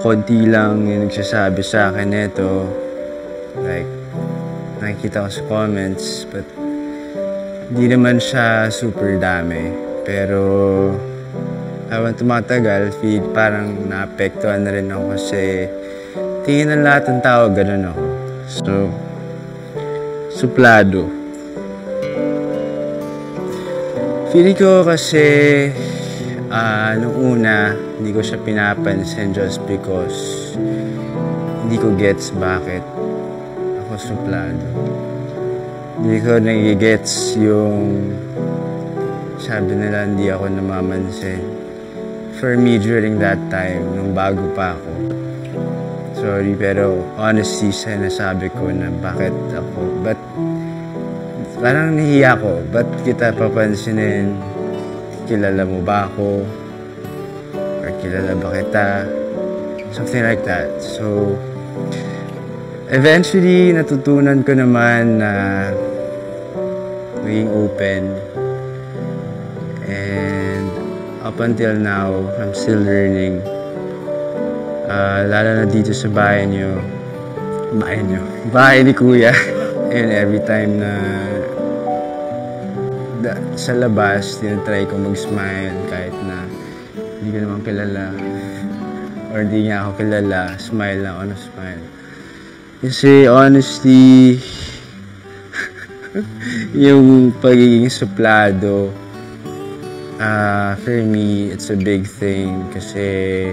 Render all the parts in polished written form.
konti lang yung nagsasabi sa akin nito. Like, nakikita ko sa comments, but hindi naman siya super dami. Pero, habang tumatagal, parang naapektuhan na rin ako kasi tingin ng lahat ng tao, ganun ako. So, suplado. Feeling ko kasi, nung una, hindi ko siya pinapansin just because hindi ko gets bakit ako suplado. Hindi ko nagigets yung sabi nila hindi ako namamansin. For me, during that time, nung bago pa ako, sorry, pero honestly, sinasabi ko na bakit ako, but parang nahiya ko, ba't kita papansinin? Kilala mo ba ako? Or kilala ba kita? Something like that. So, eventually, natutunan ko naman na maging open. And up until now, I'm still learning. Lalo na dito sa bahay niyo. Bahay ni Kuya. And every time na sa labas, tinatry ko mag-smile kahit na hindi ko naman kilala. Or hindi niya ako kilala. Smile lang ako na smile. Kasi honestly, yung pagiging suplado, for me, it's a big thing kasi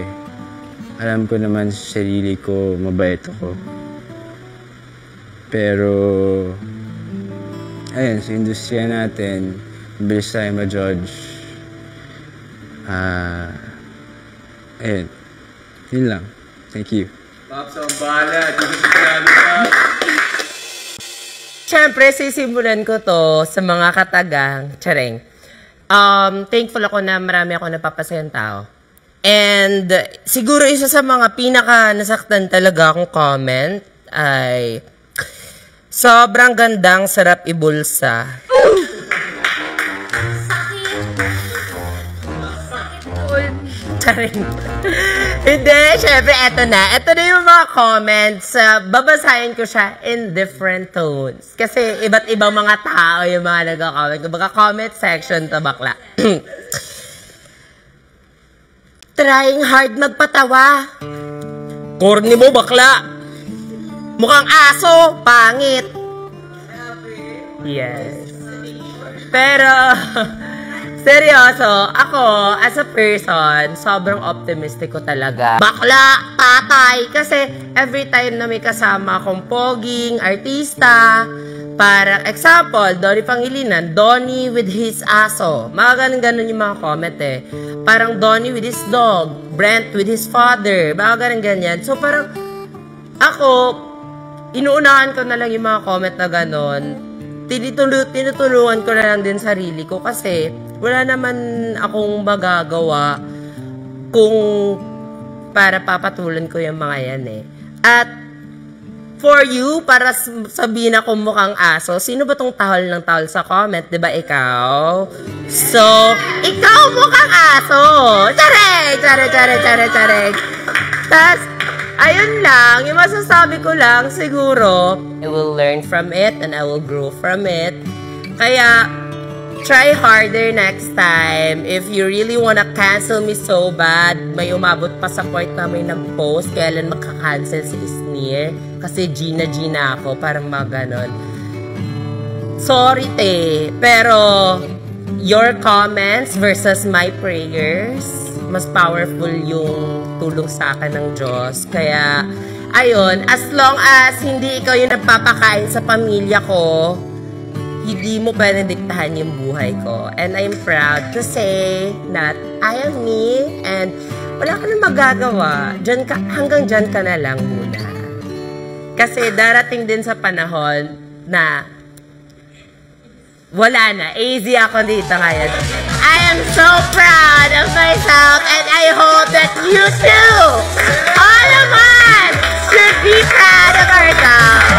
alam ko naman sa sarili ko, mabait ako. Pero, ayun, sa industriya natin, mabilis tayo ma-judge. Ayun, yun lang. Thank you. Pops, ang bala. Dito sa Pops. Siyempre, sisimulan ko to sa mga katagang. Tsareng. Thankful ako na marami ako napapasayang tao. And siguro isa sa mga pinaka nasaktan talaga akong comment ay sobrang gandang sarap ibulsa. Charing. Hindi, syempre, eto na. Eto na yung mga comments. Babasahin ko siya in different tones. Kasi iba't ibang mga tao yung mga nagka-comment. Kumbaga, comment section to bakla. Trying hard magpatawa. Corny mo, bakla. Mukhang aso, pangit. Yes. Pero, seryoso, ako, as a person, sobrang optimistic ko talaga. Bakla, patay, kasi every time na may kasama akong poging, artista, para example, Donnie Pangilinan, Donnie with his aso. Mga ganun yung mga comment eh. Parang Donnie with his dog, Brent with his father, mga ganyan. So parang, ako, inuunahan ko na lang yung mga comment na ganun. Tinutulungan ko na lang din sarili ko kasi wala naman akong magagawa kung para papatulan ko yung mga yan eh. At for you, para sabihin ako mukhang aso, sino ba tong tahol ng tahol sa comment? Diba ikaw? So, ikaw mukhang aso! Tsarek! Tas, ayun lang, yung masasabi ko lang, siguro, I will learn from it and I will grow from it. Kaya, try harder next time. If you really wanna cancel me so bad, may umabot pa sa point na may nag-post, kailan makakancel si Isnir. Kasi Gina ako, parang mga ganon. Sorry te, pero your comments versus my prayers, mas powerful yung tulong sa akin ng Diyos. Kaya, ayun, as long as hindi ikaw yung nagpapakain sa pamilya ko, hindi mo pwede diktahan yung buhay ko. And I'm proud to say that I am me and wala ka na magagawa. Hanggang dyan ka na lang muna. Kasi darating din sa panahon na wala na. Easy ako dito ngayon. I am so proud of myself and I hope that you too, all of us, should be proud of ourselves.